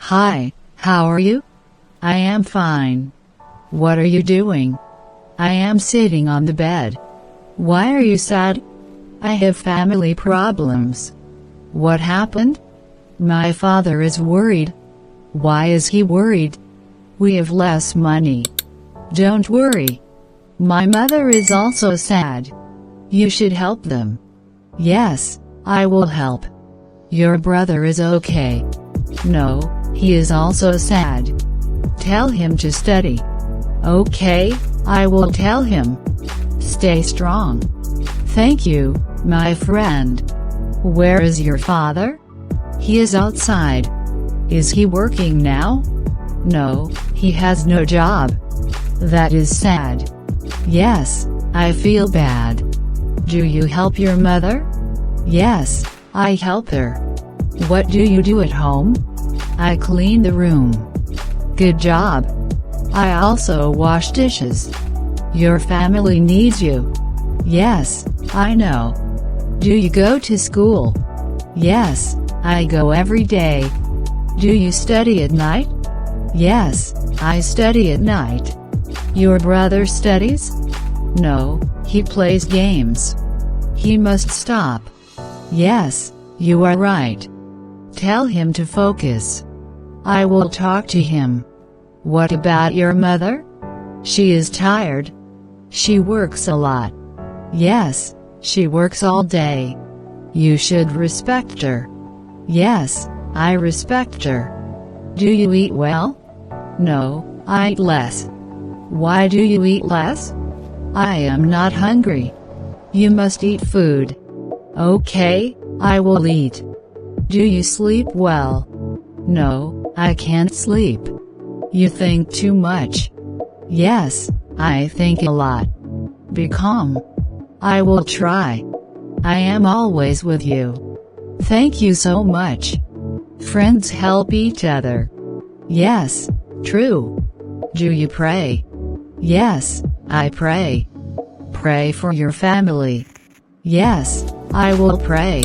Hi, how are you? I am fine. What are you doing? I am sitting on the bed. Why are you sad? I have family problems. What happened? My father is worried. Why is he worried? We have less money. Don't worry. My mother is also sad. You should help them. Yes, I will help. Your brother is okay. No, he is also sad. Tell him to study. Okay, I will tell him. Stay strong. Thank you, my friend. Where is your father? He is outside. Is he working now? No, he has no job. That is sad. Yes, I feel bad. Do you help your mother? Yes, I help her. What do you do at home? I clean the room. Good job. I also wash dishes. Your family needs you. Yes, I know. Do you go to school? Yes, I go every day. Do you study at night? Yes, I study at night. Your brother studies? No, he plays games. He must stop. Yes, you are right. Tell him to focus. I will talk to him. What about your mother? She is tired. She works a lot. Yes, she works all day. You should respect her. Yes, I respect her. Do you eat well? No, I eat less. Why do you eat less? I am not hungry. You must eat food. Okay, I will eat. Do you sleep well? No, I can't sleep. You think too much. Yes, I think a lot. Be calm. I will try. I am always with you. Thank you so much. Friends help each other. Yes, true. Do you pray? Yes, I pray. Pray for your family. Yes, I will pray.